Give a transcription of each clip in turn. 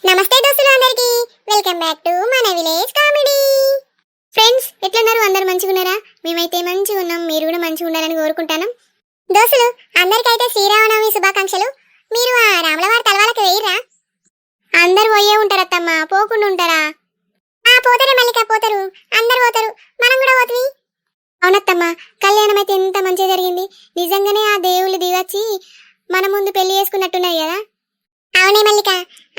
నమస్తే దోస్తులు అందరికి వెల్కమ్ బ్యాక్ టు మన విలేజ్ కామెడీ ఫ్రెండ్స్. ఎట్లున్నారు? అందరు మంచిగా ఉన్నారా? మేమైతే మంచిగా ఉన్నాం. మీరు కూడా మంచిగా ఉండాలని కోరుకుంటాను. దోస్తులు అందరికైతే శ్రీరామనవమి శుభాకాంక్షలు. మీరు ఆ రాములవారి తలవాలకు వేయరా? అందరు పోయే ఉంటారు అత్తమ్మ, పోకుండా ఉంటారా? పోతారు మల్లిక, పోతారు, అందరు పోతారు, మనం కూడా పోతుంది. అవునత్తమ్మ, కళ్యాణం అయితే ఎంత మంచిగా జరిగింది. నిజంగానే ఆ దేవుళ్ళు దిగొచ్చి మన ముందు పెళ్లి చేసుకున్నట్టున్నాయి కదా. అవునే మల్లిక,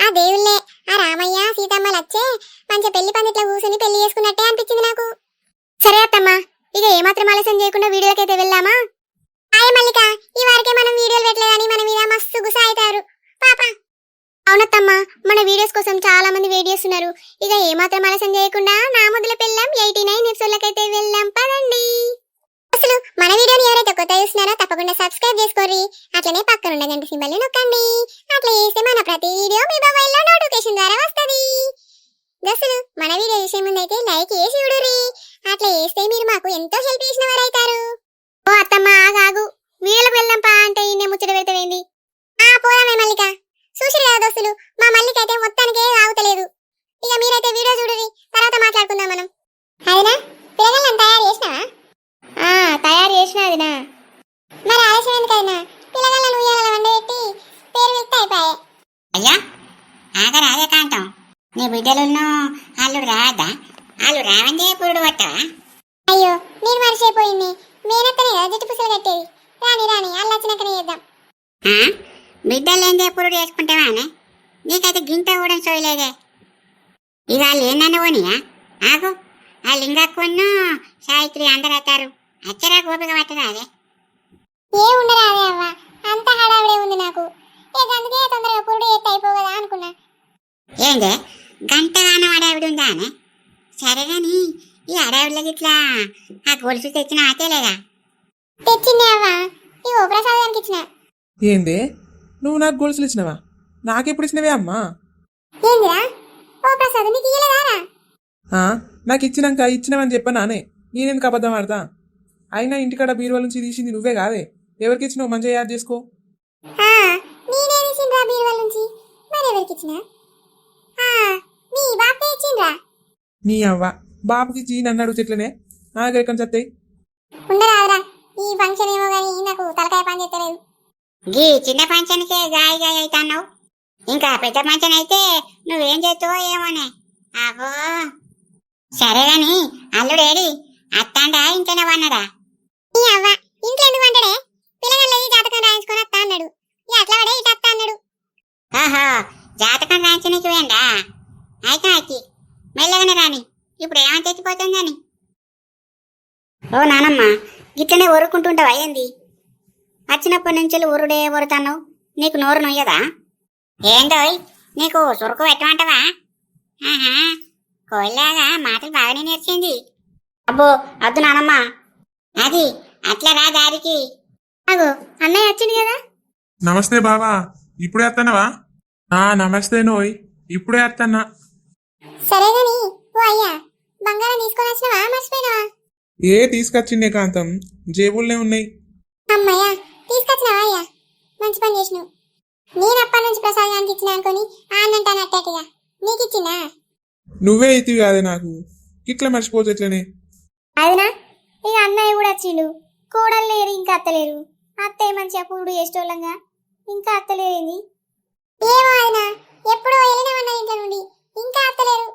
ఆ దేవుళ్ళే ఆ రామయ్య సీతమ్మలు వచ్చే మంచిగా పెళ్లి పందిట్లో కూర్చొని పెళ్లి చేసుకున్నట్టే అనిపించింది నాకు. సరే అత్తమ్మ, ఇక ఏమాత్రం ఆలస్యం చేయకుండా వీడియోలకైతే వెళ్దామా? హాయ్ మల్లిక, ఈ వారికే మనం వీడియోలు పెట్టలేదని మన మీద మస్తు గుస అవుతారు పాప. అవునత్తమ్మ, మన వీడియోస్ కోసం చాలా మంది వెయిట్ చేస్తున్నారు. ఇక ఏమాత్రం ఆలస్యం చేయకుండా నా మొదలు పెళ్ళాం 89 ఎపిసోడ్లకైతే వెళ్దాం పదండి. అసలు మన వీడియోని ఎవరైతే కొత్త చూస్తున్నారో తప్పకుండా సబ్స్క్రైబ్ చేసుకోండి. అట్లనే పక్కన ఉన్న గంట సింబల్ నొక్కండి. అట్లా చేస్తే మన ప్రతి వీడియో మీ మొబైల్లో నోటిఫికేషన్ ద్వారా వస్తుంది. దోస్తులు, మన వీడియో చూసే ముందైతే లైక్ చేసి చూడుర్రి. అట్లా చేస్తే మీరు మాకు ఎంతో హెల్ప్ చేసిన వారు అవుతారు. ఓ అత్తమ్మ, ఆగాగు, వీడియోలకు వెళ్దాం పా అంటే ఈయన ముచ్చట పెడతావేంది? పోదామే మల్లిక. చూసిరు కదా దోస్తులు, మా మల్లికైతే మొత్తానికే ఆగుతలేదు. ఇక మీరైతే వీడియో చూడుర్రి, తర్వాత మాట్లాడుకుందాం మనం. అదినా పిల్లగాళ్ళని తయారు చేసినావా? తయారు చేసినదినా. మరి ఆలస్యం ఎందుకైనా పిల్లగాళ్ళను ఉయ్యాల వండబెట్టి పేరు వెళ్తే అయిపోయాయి. అయ్యా ఆగరా అదే కాంతం, నీ బిడ్డలున్నో అల్లుడు రావద్దా? వాళ్ళు రావందే పురుడు పట్టవా? అయ్యో, నేను మర్చిపోయింది. మేనత్తనే కదా జుట్టు పుసలు కట్టేది. రాని రాని అల్లు వచ్చినాకనే చేద్దాం. బిడ్డలేందే పురుడు వేసుకుంటావానే? నీకైతే గింత కూడా చూడలేదే. ఇక వాళ్ళు ఏందన్న పోనీయా? ఆగు, ఆ లింగక్కును సావిత్రి అందరు వస్తారు. అచ్చరా గోపిక పట్టదా అదే? ఏ ఉండరా అదే అవ్వ, అంత హడావిడే ఉంది నాకు. అందుకే తొందరగా పురుడు ఎత్తి అయిపోగదా అనుకున్నా. ఏందే గంటగానం అడావిడి ఉందా అనే? సరే గాని ఈ అడావిడిలోకి ఇట్లా ఆ గొలుసు తెచ్చిన అతేలేదా? తెచ్చిందే అవ్వ, ఇవో ప్రసాదానికి ఇచ్చిన. ఏందే నువ్వు నాకు గొలుసులు ఇచ్చినవా? నాకెప్పుడు ఇచ్చినవే అమ్మా? ఏందిరా? ఓ ప్రసాద్, నీకు ఇయ్యలేదారా? నాకు ఇచ్చినాక ఇచ్చినవని చెప్పానే, నేనెందుకు అబద్ధం ఆడతా? అయినా ఇంటికాడ బీరువాల నుంచి తీసింది నువ్వే కాదే, ఎవరికి ఇచ్చినావు మంచిగా యాద్ చేసుకో. నేనేమి ఇచ్చిండ్రా బీరువాల నుంచి? మరి ఎవరికి ఇచ్చినా? మీ బాపే ఇచ్చిండ్రా. నీ అవ్వ బాబుకి ఇచ్చి నన్ను అడుగు చెట్లనే నా దగ్గర ఎక్కడి చత్తాయి? ఉండరాదురా, ఈ ఫంక్షన్ ఏమో కానీ నాకు తలకాయ పని చేస్తలేదు. గీ చిన్న పంచనికే గాయ గాయ అవుతాన్నావు, ఇంకా పెద్ద పంచన్ అయితే నువ్వేం చేస్తావో ఏమోనే. అబ్బో సరే గాని అల్లుడేడి అత్తాండా ఇంట్లోనే వన్నడా? ఈ అవ్వ ఇంట్లో ఎందుకు అంటాడే? పిల్లగాళ్ళ జాతకం రాయించుకొని అత్త అన్నాడు. అట్లా పడే ఇటు అత్త అన్నాడు. ఓహో, జాతకం రాయించనీకి వేయండా? అయితే అక్కి మెల్లగానే రాని, ఇప్పుడు ఏమని తెచ్చిపోతుందని. ఓ నానమ్మ, గిట్లనే ఒరుకుంటుంటావా ఏంది? వచ్చినప్పటి నుంచి ఒరుడే ఒరుతాన్నావు, నీకు నోరు నొయ్యదా? ఏందోయ్, నీకు సురుకు పెట్టమంటవా? కోయిలాగా మాటలు బాగానే నేర్చింది. అబ్బో అద్దు నానమ్మ, అది అట్లా రా దారికి. అగో అన్నయ్య వచ్చింది కదా. నమస్తే బావా, ఇప్పుడే వస్తానవా? నమస్తే నోయ్, ఇప్పుడే వస్తానా. సరే గాని ఓ అయ్యా, బంగారం తీసుకొని వచ్చినవా మర్చిపోయినవా? తీసుకొచ్చిండే కాంతం, జేబుల్నే ఉన్నాయి. అమ్మయ్య, తీసుకొచ్చినవా అయ్యా? మంచి పని చేసినావు. నేను అప్పటి నుంచి ప్రసాదానికి ఇచ్చిన అనుకొని ఆనంటానట్టేట్టుగా నీకు ఇచ్చిందా? నువ్వే ఇతివి కాదే నాకు, ఇట్లా మర్చిపోతే ఎట్లనే? అవునా? ఇక అన్నయ్య కూడా వచ్చిండు. కోడలు లేరు, ఇంకా అత్తలేరు. అత్తయ్య మంచిగా పూడు చేసేటోళ్ళంగా, ఇంకా అత్తలేరేంది? ఏమో అయినా, ఎప్పుడో వెళ్ళినామన్న ఇంట్లో నుండి, ఇంకా అత్తలేరు.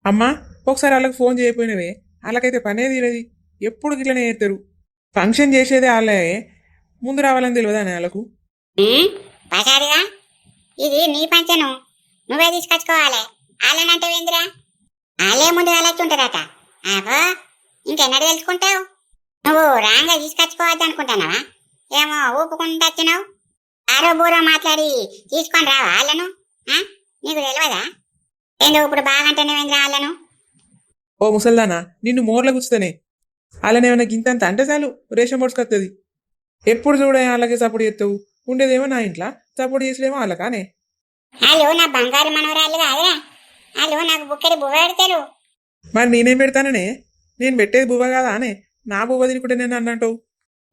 అమ్మా ఒకసారి వాళ్ళకి ఫోన్ చేయకపోయినవే? వాళ్ళకైతే పనే తీరేది, ఎప్పుడు ఇట్లనే చేస్తారు. ఫంక్షన్ చేసేదే వాళ్ళే, ముందు రావాలని తెలియదానే వాళ్ళకు? పసారిగా ఇది నీ పంచను, నువ్వే తీసుకొచ్చుకోవాలి. వాళ్ళనంటే ఏందిరా? వాళ్ళే ముందు వెళ్ళొచ్చుంటారట. అబ్బో ఇంకెన్నడు తెలుసుకుంటావు? నువ్వు రాంగా తీసుకొచ్చుకోవద్దు అనుకుంటున్నావా? ఏమో ఊపుకుంటూ వచ్చినావు, ఆరో బూరో మాట్లాడి తీసుకొని రావా వాళ్ళను? నీకు తెలియదా? ఏందో ఇప్పుడు బాగంటేనేవేంద్రా వాళ్ళను? ఓ ముసల్దానా, నిన్ను మోర్ల గుచ్చుతానే. వాళ్ళని ఏమైనా గింతంత అంటే చాలు రేషన్ పొడుచుకొస్తుంది. ఎప్పుడు చూడ వాళ్ళకే సపోర్ట్ చేస్తావు, ఉండేదేమో నా ఇంట్లో, సపోర్ట్ చేసేదేమో వాళ్ళకానే. వాళ్ళు నా బంగారు మనవరాళ్ళు కాదురా, వాళ్ళు నాకు బుక్కెడు బువ్వ పెడతారు. మరి నేనేం పెడతాననే? నేను పెట్టేది బువ్వ కాదా అనే? నా బువ్వ తినుకుంటే నేను అన్నట్టు.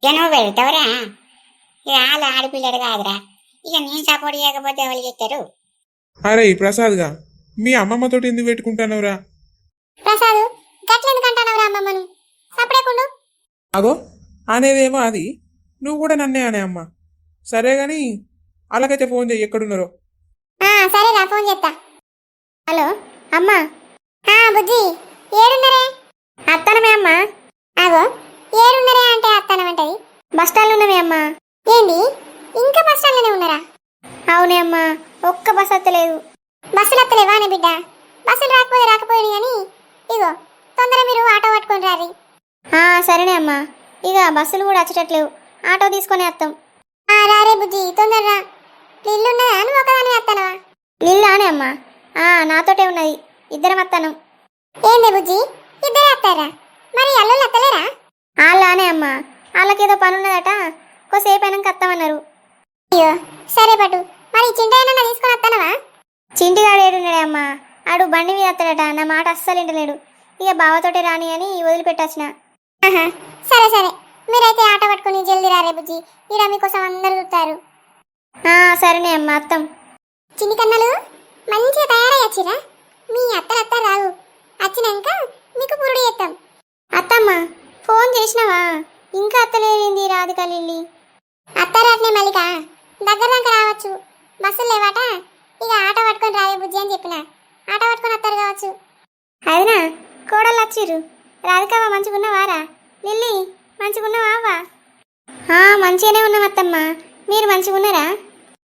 ఇక నువ్వు పెడతావురా, ఇక వాళ్ళు ఆడపిల్లడు కాదురా. ఇక నేను సపోర్ట్ చేయకపోతే ఎవరు చేస్తారు? అరే ప్రసాద్గా మీ అమ్మమ్మతోటి ఎందుకు పెట్టుకుంటానవురా? ప్రసాద్ గట్లెందుకు అంటానవరా అమ్మమ్మను? సపడేకుండు. అగో అనేదేమో అది, నువ్వు కూడా నన్నే అనే అమ్మ. సరే గాని అలాగైతే ఫోన్ చెయ్యి, ఎక్కడున్నారో. సరేరా ఫోన్ చేస్తా. హలో అమ్మా. బుజ్జి ఏడున్నరే? అత్తనమే అమ్మా. అగో ఏడున్నరే అంటే అత్తనమంటది. బస్ స్టాండ్లో ఉన్నవే అమ్మా. ఏంది ఇంకా బస్ స్టాండ్లోనే ఉన్నారా? అవునే అమ్మా, ఒక్క బస్ వస్తలేదు. బస్సులు వస్తలేవా అనే బిడ్డ? బస్సులు రాకపోయారు కానీ ఇగో తొందర మీరు ఆటో పట్టుకొని రారి. సరేనే అమ్మా, ఇక బస్సులు కూడా వచ్చేటట్లేవు, ఆటో తీసుకొని వస్తాం. రారే బుజ్జి తొందరరా. ఇల్లు ఉన్నదా? నువ్వు ఒకదాని వస్తానవా? ఇల్లు అనే అమ్మా, నాతోటే ఉన్నది, ఇద్దరం వస్తాను. ఏంది బుజ్జి ఇద్దరే వస్తారా? మరి అల్లుళ్ళు వస్తలేరా? వాళ్ళనే అమ్మా, వాళ్ళకేదో పని ఉన్నదట, కొద్దిసేపు అయినాక వస్తామన్నారు. అయ్యో సరే పట్టు. మరి చింటైనా తీసుకొని వస్తానవా? చింటిగాడు ఏడున్నాడే అమ్మా, ఆడు బండి మీద వస్తాడట, నా మాట అస్సలు వింటలేడు. ఇక బావతోటే రాని అని వదిలిపెట్టొచ్చిన. సరే సరే, మీరైతే ఆటో పట్టుకుని జల్దీ రారే బుజ్జి, ఈడ మీకోసం అందరు చూస్తారు. సరేనే అమ్మా అత్తం. చిన్ని కన్నలు మంచిగా తయారయ్యచ్చిరా? మీ అత్త రావు, వచ్చినాక మీకు పురుడు చేస్తాం. అత్తమ్మ ఫోన్ చేసినావా? ఇంకా అత్తలేనింది రాధిక లిల్లీ. అత్తారట్నే మల్లిక, దగ్గర దాకా రావచ్చు, బస్సులు లేవాట. ఇక ఆటో పట్టుకొని రావే బుజ్జి అని చెప్పిన, ఆటో పట్టుకొని వస్తారు కావచ్చు. అదినా కోడలు వచ్చిర్రు. రాధికవ్వ మంచిగున్నవారా? లిల్లీ మంచిగున్నవా? మంచిగానే ఉన్నాం అత్తమ్మ, మీరు మంచిగున్నారా?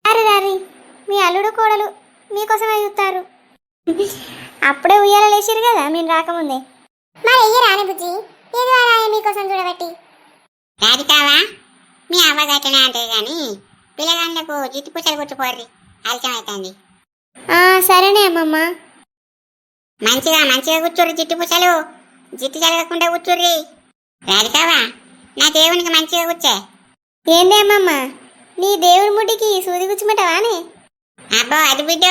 రారి మీ అల్లుడు కోడలు మీకోసమే చూస్తారు. అప్పుడే ఉయ్యాల లేచిరు కదా మీరు రాకముందే. మరి అయ్యి రాని బుజ్జి, ఏది రాయ మీకోసం చూడబట్టి. రాధికావా మీ అవ్వగట్టనే అంటే గాని పిల్లగాళ్ళకు జిట్టు పూసలు కుట్టుకోర్రి, ఆలస్యం అవుతుంది. సరేనే అమ్మమ్మ. మంచిగా మంచిగా కూర్చోర్రి, జిట్టు పూసలు జిట్టు జరగకుండా కూర్చోర్రి. రాధికావా నా దేవునికి మంచిగా కూర్చే. ఏందే అమ్మమ్మ, నీ దేవుడి ముడికి సూది కూర్చుమంటావానే? అబ్బో అది బిడ్డ,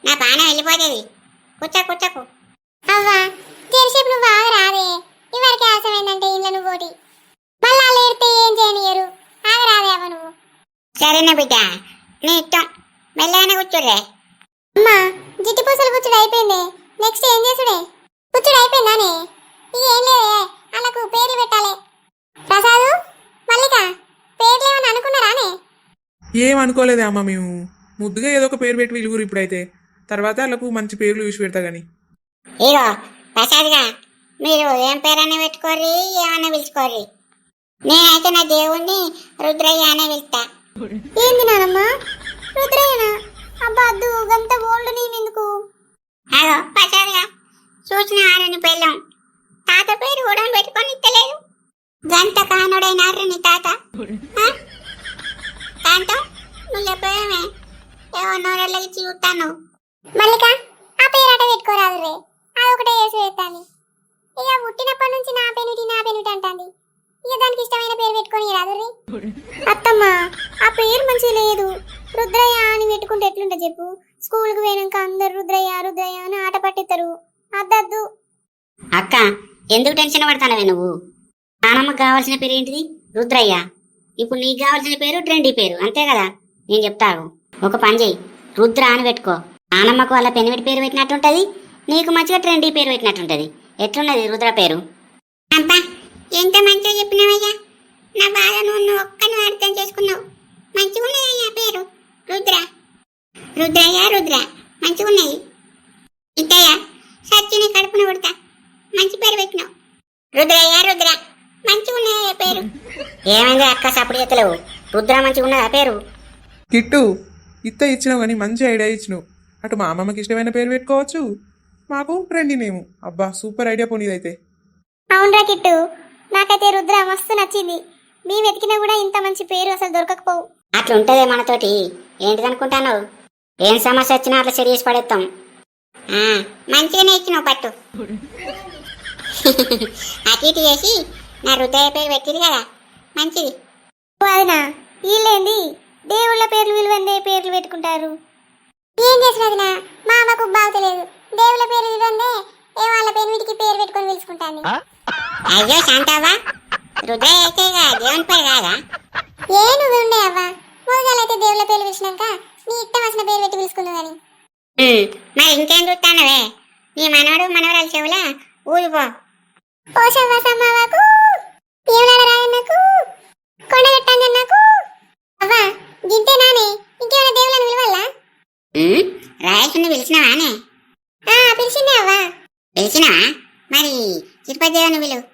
నా పానం వెళ్ళిపోతుంది. కూర్చోకు. అవ్వా తీర్సేపు నువ్వు బాగా రాదే, ఇవరికి ఆలస్యమైందంటే ఇంట్లో నువ్వు ఒకటి మళ్ళీ వాళ్ళు ఏడితే ఏం చేయనియరు. ఆగరాదే అవ్వ నువ్వు. సరేనా బిడ్డ, నీ ఇష్టం, మెల్లగానే కూర్చోర్రే. అమ్మా జిట్టి పూసలు కూర్చుడు అయిపోయింది, నెక్స్ట్ ఏం చేసుడే? కూర్చుడు అయిపోయిందానే? ఇక ఏం లేదే, వాళ్ళకు పేర్లు పెట్టాలి. ప్రసాదు మల్లిక పేర్లు ఏమని అనుకున్నారానే? ఏం అనుకోలేదే అమ్మ, మేము ముద్దుగా ఏదో ఒక పేరు పెట్టి పిలుగురు ఇప్పుడైతే, తర్వాత వాళ్ళకు మంచి పేర్లు చూసి పెడతా గాని. ఇగో ప్రసాద్గా మీరు ఏం పేరన్నా పెట్టుకోర్రి, ఏమన్నా పిలుచుకోర్రి. నేనైతే నా దేవుణ్ణి రుద్రయ్య అనే పిలుస్తా. ఏంది నానమ్మ రుద్రయ్యనా? అబ్బా అద్దు గంత ఓల్డ్ నేమ్ ఎందుకు? అగో ప్రసాద్గా చూసిన ఆరని పెళ్ళం తాత పేరు కూడా పెట్టుకొని ఇస్తలేదు. గంత కానుడైన ఆరని తాత దాంతో నువ్వు చెప్పేమే ఏమో నోరెళ్ళకి చూస్తాను. మల్లిక ఆ పేరాట పెట్టుకోరాదు రే, అదొకటే వేసి వేస్తాను. ఇక పుట్టినప్పటి నుంచి నా పెనుటి అంటాంది. ఇక దానికి ఇష్టమైన పేరు పెట్టుకొని రాదు రే. అత్తమ్మ ఆ పేరు మంచిగా లేదు, రుద్రయ్య అని పెట్టుకుంటే ఎట్లుంటే చెప్పు? స్కూల్కి పోయినాక అందరు రుద్రయ్య అని ఆట పట్టిస్తారు. అద్దద్దు. అక్క ఎందుకు టెన్షన్ పడతానవే నువ్వు? నానమ్మకు కావాల్సిన పేరు ఏంటిది? రుద్రయ్య. ఇప్పుడు నీకు కావాల్సిన పేరు ట్రెండీ పేరు, అంతే కదా? నేను చెప్తాను, ఒక పని చెయ్యి, రుద్ర అని పెట్టుకో. నానమ్మకు వాళ్ళ పెనిమిటి పేరు పెట్టినట్టుంటది, నీకు మంచిగా ట్రెండీ పేరు పెట్టినట్టుంటది. ఎట్లున్నది రుద్ర పేరు? అబ్బా ఎంత మంచిగా చెప్పినావయ్యా, నా బాధ నువ్వు ఒక్కను అర్థం చేసుకున్నావు. మంచిగా ఉన్నదయ్యా పేరు రుద్ర మంచిగున్నది. ఇద్దయ్య సచ్చిని కడుపున కొడతా, మంచి పేరు పెట్టినావు. రుద్ర మంచిగున్నదయ్యా పేరు. ఏమైంది అక్క సప్పుడు చేతలేవు? రుద్ర మంచిగున్నదా పేరు? కిట్టు ఇత్త ఇచ్చినావు కానీ మంచి ఐడియా ఇచ్చినావు. అటు మా అమ్మమ్మకి ఇష్టమైన పేరు పెట్టుకోవచ్చు, మాకు ట్రెండీ నేము. అబ్బా సూపర్ ఐడియా పోనీదైతే. అవునరా కిట్టు, నాకైతే రుద్ర మస్తు నచ్చింది. మేము వెతికినా కూడా ఇంత మంచి పేరు అసలు దొరకకపోవు. అట్లుంటదే మనతోటి, ఏంటిదనుకుంటాను? ఏం సమస్య వచ్చినా అట్లా సరి చేసి పడేస్తాం. మంచిగానే ఇచ్చినావు పట్టు. అటు ఇటు చేసి నా హృదయ పేరు పెట్టింది కదా, మంచిది. అదినా వీళ్ళేంది దేవుళ్ళ పేర్లు విలువందే పేర్లు పెట్టుకుంటారు? ఏం చేసినదినా మా అమ్మకు బాగుతలేదు, దేవుళ్ళ పేరు విలువందే ఏ వాళ్ళ పెనిమిటికి పేరు పెట్టుకొని పిలుచుకుంటాను. అయ్యో శాంతావా, హృదయ అయితే దేవుని పేరు కాదా? ఏ నువ్వు ఉండే అవ్వా, మోగాలైతే దేవుళ్ళ పేర్లు పిలిచినాక నీ ఇష్టం వచ్చిన పేరు పెట్టి పిలుచుకుందామని. మరి ఇంకేం చూస్తానవే నీ మనవడు మనవరాలు చెవులా ఊరిపో. పోషవ్వ సమ్మవ్వకు ఏమనాల రాయన్నకు కొండగట్టంజన్నకు అవ్వా గింతే నానే ఇంకేమైనా దేవుళ్ళని విలువల్లా? రాయల్సిన పిలిచినవానే? పిలిచిందే అవ్వా. పిలిచినవా? మరి తిరుపతి దేవుని పిలువు.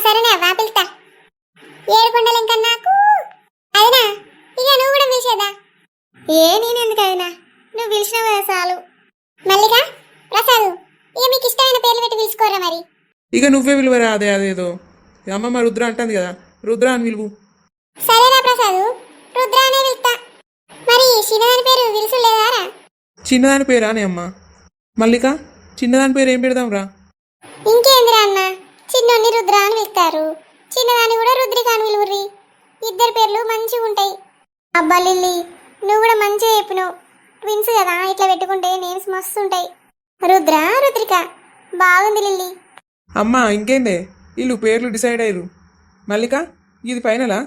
సరేనే అవ్వా పిలుస్తా. ఏడు కొండలు ఇంకన్నాకు అయినా ఇక నువ్వు కూడా పిలిచేదా? నేనెందుకు అయినా నువ్వు పిలిచినావు కదా చాలు. మల్లిక ప్రసాద్ ఇక మీకు ఇష్టమైన పేర్లు పెట్టి పిలుచుకోరా మరి. ఇక నువ్వే విలువరా అదేదో అమ్మమ్మ రుద్ర అంటుంది కదా, రుద్ర అని విలువు. సరేనా ప్రసాద్ రుద్ర అనే పిలుస్తా. మరి చిన్నదాని పేరు విలుసు లేదారా? చిన్నదాని పేరానే అమ్మ. మల్లిక చిన్నదాని పేరు ఏం పెడదాం రా? ఇంకేందిరా అన్న, చిన్నోన్ని రుద్ర అని పిలుస్తారు, చిన్నదాన్ని కూడా రుద్రిక అని విలువుర్రి. ఇద్దరు పేర్లు మంచిగా ఉంటాయి. అబ్బా లిల్లీ నువ్వు కూడా మంచిగా చెప్పినావు. ట్విన్స్ కదా ఇట్లా పెట్టుకుంటే నేమ్స్ మస్తు ఉంటాయి. రుద్ర రుద్రిక బాగుంది లిల్లీ. అమ్మ ఇంకేందే వీళ్ళు పేర్లు డిసైడ్ అయ్యారు. మల్లిక ఇది ఫైనలా?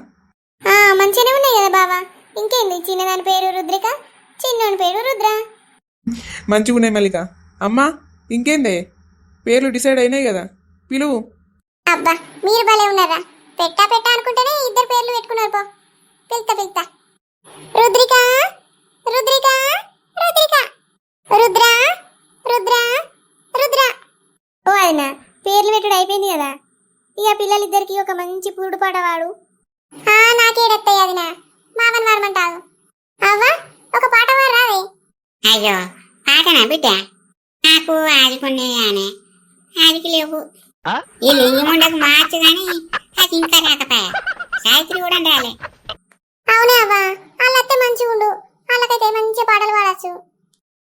మంచిగానే ఉన్నాయి కదా బావా. ఇంకేంది చిన్నదాని పేరు రుద్రిక, చిన్నోని పేరు రుద్ర. మంచిగా ఉన్నాయి మల్లిక. అమ్మ ఇంకేందే పేర్లు డిసైడ్ అయినాయి కదా, పిలువు. అబ్బా మీరు భలే ఉన్నారా, పెట్టా అనుకుంటేనే ఇద్దరు పేర్లు పెట్టుకున్నారు. పో పిలుస్తా. రుద్రిక రుద్రిక రుద్రిక రుద్ర రుద్ర రుద్ర. ఓ ఆయన పేర్లు పెట్టుడు అయిపోయింది కదా, ఇక పిల్లలిద్దరికి ఒక మంచి పురుడు పాట వాడు. నాకేడత్తాయి అదినా మామని వాడమంటావు. అవ్వా ఒక పాట వాడు రావే. అయ్యో పాటనా బిడ్డ? నాకు ఆదికొన్నేయానే ఆదికి లేవు. ఈ లింగి ముండకు మార్చు గాని నాకు ఇంకా రాకపోయా. సావిత్రి కూడా రాలే. అవునే అవ్వా వాళ్ళత్తే మంచిగా ఉండు, వాళ్ళకైతే మంచి పాటలు పాడచ్చు.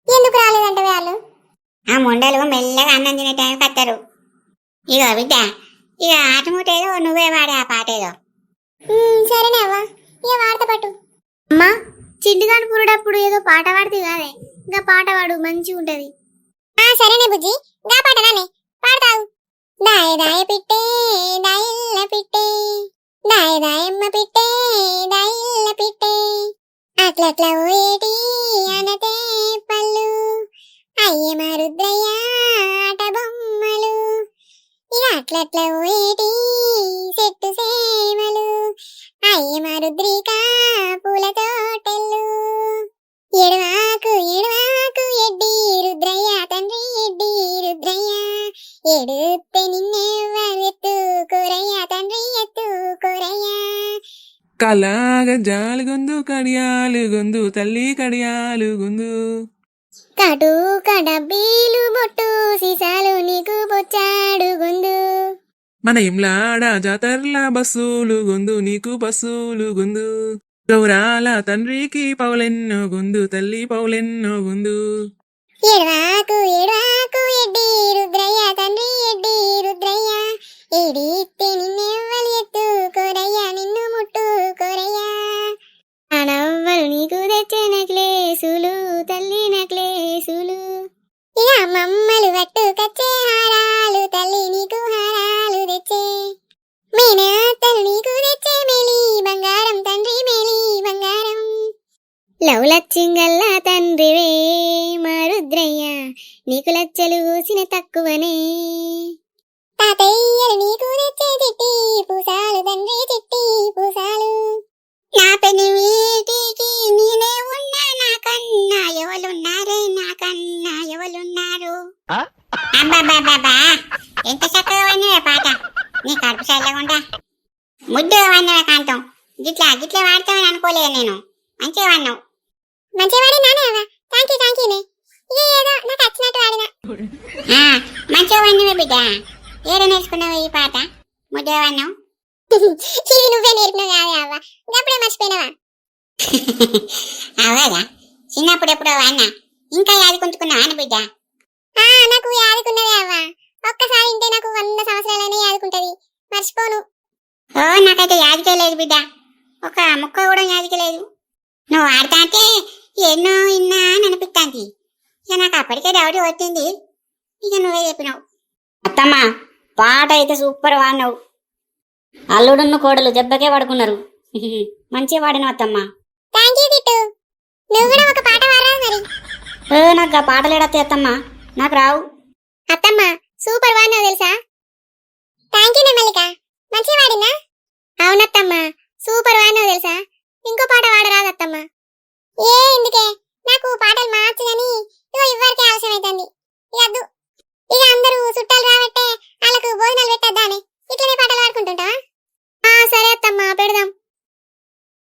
ఎందుకు రాలేదంటే వాళ్ళు? ఆ ముండలు మెల్లగా అన్నం తినే టైంకి వస్తారు. ఇక బిడ్డ ఇక ఆటమూటేదో నువ్వే వాడే ఆ పాటేదో. సరేనే అవ్వా ఇక వాడత పట్టు. అమ్మా చింటిదాని పురుడప్పుడు ఏదో పాట పాడితే కాదే, ఇంకా పాట పాడు మంచిగా ఉంటది. సరేనే బుజ్జి గా పాట నానే పాడతావు. దాయ దాయ పిట్టే దాయిల్ల పిట్టే, దాయ దాయమ్మ పిట్టే దాయిల్ల పిట్టే, అట్లట్లా ఓయేటి అనతే పళ్ళు, అయ్యే మా రుద్రయ్య ఆట బొమ్మలు, ఇక అట్లట్లా ఓయేటి చెట్టు సేమలు, అయ్యే మా రుద్రిక పూల తోటెల్లు, ఎడవాకు ఎడ్డి రుద్రయ్య తండ్రి ఎడ్డి రుద్రయ్య, ఎడుతే నిన్నెవ్వరెత్తు కోరయ్య తండ్రి ఎత్తు కోరయ్య. కలాగా జాలుగొందు కడియాలుగొందు తల్లి కడియాలుగొందు, కాటు కడబ్బీలు బొట్టు సీసాలు నీకు బొచ్చాడు గొందు, మన ఇమ్లాడ జాతర్ల బస్సులు గొందు నీకు బస్సులు గొందు, గౌరాల తండ్రికి పౌలెన్నో గొందు తల్లి పౌలెన్నో గొందు, ఎడవాకు ఎడ్డి రుద్రయ్య తండ్రి ఎడ్డి రుద్రయ్య, ఎడితే నిన్నెవ్వలు ఎత్తు కోరయ్య నిన్ను ముట్టు కోరయ్య, అనవ్వలు నీకు తెచ్చే నెక్లేసులు తల్లి నెక్లేసులు, ఇక మమ్మలు పట్టు కచ్చే హారాలు తల్లి నీకు హారాలు తెచ్చే, మేనత్తలు నీకు తెచ్చే మేలి బంగారం తండ్రి మేలి బంగారం, లవ్ లచ్చింగల్లా తండ్రివే మా రుద్రయ్య నీకు లచ్చలు కూసిన తక్కువనే, తాతయ్యలు నీకు తెచ్చే చిట్టి పూసాలు తండ్రి చిట్టి పూసాలు, నా పెని వీటికి నేనే ఉన్నా నాకన్నా ఎవరున్నారే నాకన్నా ఎవరున్నారు. అబ్బాబాబా ఎంత చక్కగా వాడినవే పాట, నీ కడుపు చల్లకుండా ముద్దుగా వాడినవే కాంతం. గిట్లా వాడతామని అనుకోలేదు నేను. మంచిగా వాడినావు. మంచిగా వాడి నానే అవ్వ. థ్యాంక్ యూ ఇక ఏదో నాకు వచ్చినట్టు వాడినా. మంచిగా వాడినవే బిడ్డ. ఏడ నేర్చుకున్నావు ఈ పాట? ముద్దుగా వాడినావు. ఇది నువ్వే నేర్పినావు కాదే అవ్వ, అప్పుడే మర్చిపోయినావా? అవదా చిన్నప్పుడు ఎప్పుడో వాడినా, ఇంకా యాదుకుంటున్నావా అని బిడ్డ? నాకు యాదుకున్నదే అవ్వ, ఒక్కసారి ఇంటే నాకు 100 సంవత్సరాలనే యాదుకుంటది, మర్చిపోను. ఓ నాకైతే యాదికే లేదు బిడ్డ, ఒక ముక్క కూడా యాదికే లేదు. నువ్వు ఆడతా అంటే ఎన్నో ఇన్నా అని అనిపిస్తాంది. ఇక నాకు అప్పటికే డౌట్ వచ్చింది. ఇక నువ్వే చెప్పినావు. అత్తమ్మ పాట అయితే సూపర్ వాడినావు. అల్లుడున్న కోడలు దెబ్బకే పడుకున్నారు. మంచిగా వాడినావు అత్తమ్మ. థ్యాంక్ యూ కిట్టు, నువ్వు కూడా ఒక పాట పాడరా మరి. నాకు ఆ పాటలు ఏడత్తే అత్తమ్మా, నాకు రావు. అత్తమ్మ సూపర్ వాడినావు తెలుసా. థ్యాంక్ యూ మల్లిక, మంచిగా వాడినా. అవునత్తమ్మ సూపర్ వాడినావు తెలుసా. ఇంకో పాట వాడరాదు అత్తమ్మ. ఏ ఎందుకే, నాకు పాటలు మార్చు గాని ఇగో ఇవ్వరికే అవసరం అవుతుంది. ఇక అందరూ చుట్టాలు